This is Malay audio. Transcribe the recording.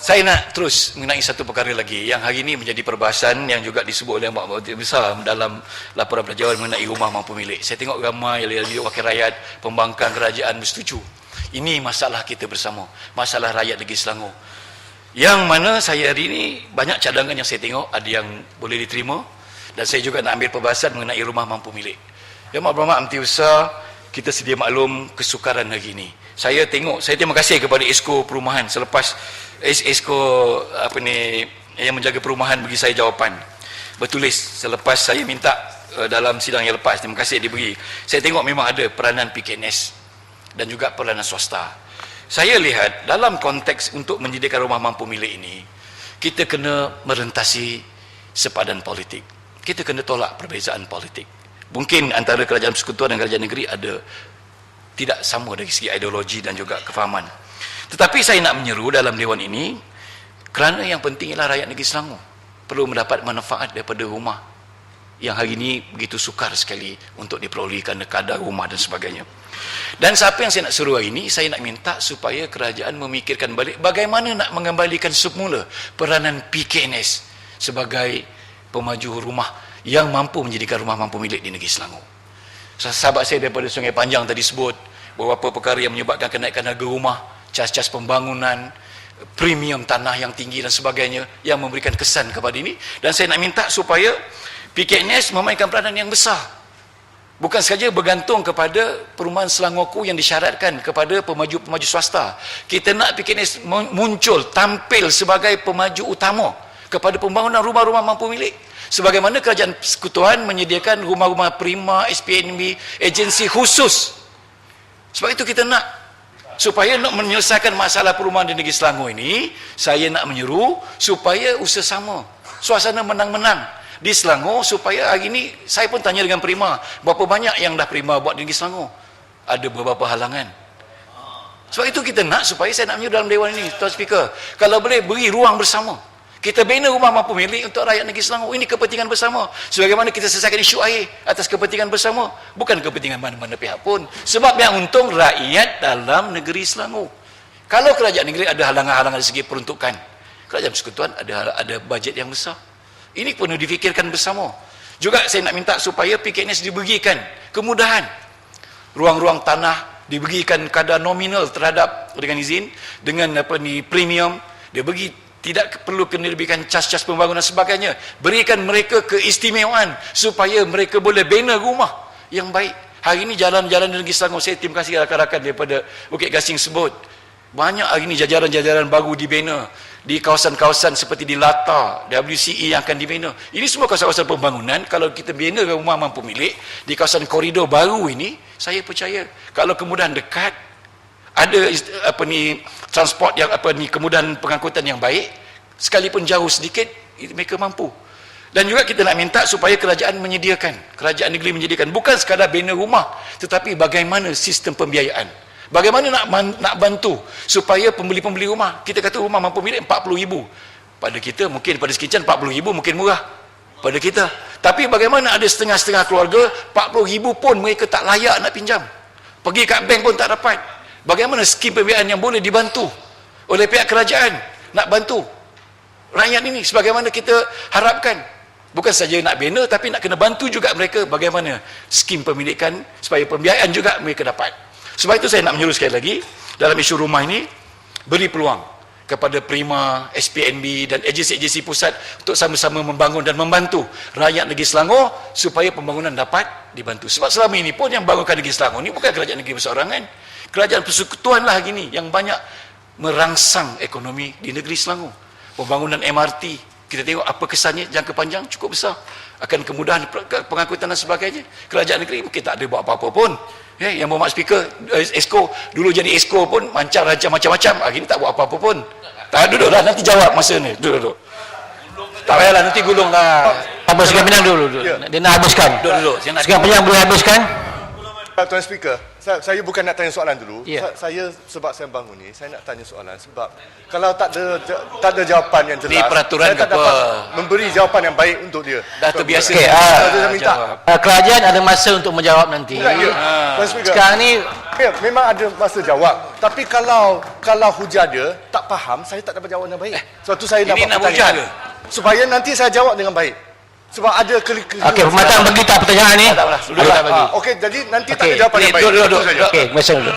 Saya nak terus mengenai satu perkara lagi yang hari ini menjadi perbahasan yang juga disebut oleh Mak Menteri Besar dalam laporan pelajaran mengenai rumah mampu milik. Saya tengok ramai ahli wakil rakyat, pembangkang kerajaan bersetuju. Ini masalah kita bersama, masalah rakyat negeri Selangor. Yang mana saya hari ini banyak cadangan yang saya tengok ada yang boleh diterima, dan saya juga nak ambil perbahasan mengenai rumah mampu milik. Ya, Mak Menteri Besar, kita sedia maklum kesukaran hari ini. Saya terima kasih kepada Esko Perumahan selepas Esko yang menjaga perumahan bagi saya jawapan bertulis selepas saya minta dalam sidang yang lepas. Terima kasih diberi. Saya tengok memang ada peranan PKNS dan juga peranan swasta. Saya lihat dalam konteks untuk menyediakan rumah mampu milik ini, kita kena merentasi sepadan politik. Kita kena tolak perbezaan politik. Mungkin antara kerajaan persekutuan dan kerajaan negeri ada tidak sama dari segi ideologi dan juga kefahaman. Tetapi saya nak menyeru dalam dewan ini, kerana yang penting ialah rakyat negeri Selangor perlu mendapat manfaat daripada rumah yang hari ini begitu sukar sekali untuk diperoleh kerana kadar rumah dan sebagainya. Dan siapa yang saya nak seru hari ini, saya nak minta supaya kerajaan memikirkan balik bagaimana nak mengembalikan semula peranan PKNS sebagai pemaju rumah yang mampu menjadikan rumah mampu milik di negeri Selangor. Sahabat saya daripada Sungai Panjang tadi sebut beberapa perkara yang menyebabkan kenaikan harga rumah, cas-cas pembangunan, premium tanah yang tinggi dan sebagainya yang memberikan kesan kepada ini. Dan saya nak minta supaya PKNS memainkan peranan yang besar. Bukan sahaja bergantung kepada perumahan Selangorku yang disyaratkan kepada pemaju-pemaju swasta. Kita nak PKNS muncul, tampil sebagai pemaju utama kepada pembangunan rumah-rumah mampu milik. Sebagaimana kerajaan persekutuan menyediakan rumah-rumah prima, SPNB, agensi khusus. Sebab itu kita nak, supaya nak menyelesaikan masalah perumahan di negeri Selangor ini, saya nak menyeru supaya usaha sama, suasana menang-menang di Selangor, supaya hari ini saya pun tanya dengan prima, berapa banyak yang dah prima buat di negeri Selangor? Ada beberapa halangan. Sebab itu kita nak, supaya saya nak menyeru dalam dewan ini, Tuan Speaker, kalau boleh beri ruang bersama. Kita bina rumah mampu milik untuk rakyat negeri Selangor. Ini kepentingan bersama. Sebagaimana kita selesaikan isu air atas kepentingan bersama. Bukan kepentingan mana-mana pihak pun. Sebab yang untung rakyat dalam negeri Selangor. Kalau kerajaan negeri ada halangan-halangan dari segi peruntukan, kerajaan persekutuan ada bajet yang besar. Ini perlu difikirkan bersama. Juga saya nak minta supaya PKNS diberikan kemudahan. Ruang-ruang tanah diberikan kadar nominal terhadap dengan izin, dengan premium. Dia bagi, tidak perlu kena diberikan cas-cas pembangunan sebagainya. Berikan mereka keistimewaan supaya mereka boleh bina rumah yang baik. Hari ini jalan-jalan di negeri Selangor, saya terima kasih rakan-rakan daripada Bukit Gasing sebut, banyak hari ini jajaran-jajaran baru dibina di kawasan-kawasan seperti di Lata, WCE yang akan dibina. Ini semua kawasan-kawasan pembangunan. Kalau kita bina rumah mampu milik di kawasan koridor baru ini, saya percaya kalau kemudahan dekat, ada transport yang kemudahan pengangkutan yang baik, sekalipun jauh sedikit mereka mampu. Dan juga kita nak minta supaya kerajaan negeri menyediakan bukan sekadar bina rumah, tetapi bagaimana sistem pembiayaan, bagaimana nak bantu supaya pembeli-pembeli rumah. Kita kata rumah mampu milik 40,000 pada kita, mungkin pada sekian 40,000 mungkin murah pada kita, tapi bagaimana ada setengah-setengah keluarga 40,000 pun mereka tak layak nak pinjam, pergi kat bank pun tak dapat. Bagaimana skim pembiayaan yang boleh dibantu oleh pihak kerajaan nak bantu rakyat ini sebagaimana kita harapkan. Bukan saja nak bina, tapi nak kena bantu juga mereka bagaimana skim pemilikan supaya pembiayaan juga mereka dapat. Sebab itu saya nak menyeru sekali lagi dalam isu rumah ini, beri peluang kepada Prima, SPNB dan agensi-agensi pusat untuk sama-sama membangun dan membantu rakyat negeri Selangor supaya pembangunan dapat dibantu. Sebab selama ini pun yang bangunkan negeri Selangor ini bukan kerajaan negeri berseorangan. Kerajaan persekutuan lah hari ini yang banyak merangsang ekonomi di negeri Selangor. Pembangunan MRT, kita tengok apa kesannya jangka panjang cukup besar. Akan kemudahan pengangkutan dan sebagainya. Kerajaan negeri mungkin tak ada buat apa-apa pun. Yang Mohd Speaker, Esko, dulu jadi Esko pun rancang macam-macam. Hari ini tak buat apa-apa pun. Tak, duduklah, nanti jawab masa ni. Duduk. Tak payahlah, nanti gulung lah. Habiskan Penang dulu. Dia nak habiskan. Duduk. Sekarang Penang boleh habiskan? Tuan Speaker, saya bukan nak tanya soalan dulu. Yeah. Saya sebab saya bangun ni, saya nak tanya soalan sebab kalau tak ada jawapan yang jelas, ni peraturan saya tak apa? dapat memberi jawapan yang baik untuk dia. Dah terbiasa. Okay, saya minta. Kerajaan ada masa untuk menjawab nanti. Tuan Speaker. Sekarang ni Ya, memang ada masa jawab. Tapi kalau hujah dia tak faham, saya tak dapat jawab dengan baik. Sebab tu saya Ini nak hujah ke? Supaya nanti saya jawab dengan baik. Sebab ada Okey, pematang bagi tak pertanyaan ni. Tak apalah, sudah bagi. Okey, jadi nanti tak Okey, ada jawapan yang baik. duduk. Okey, masa dulu.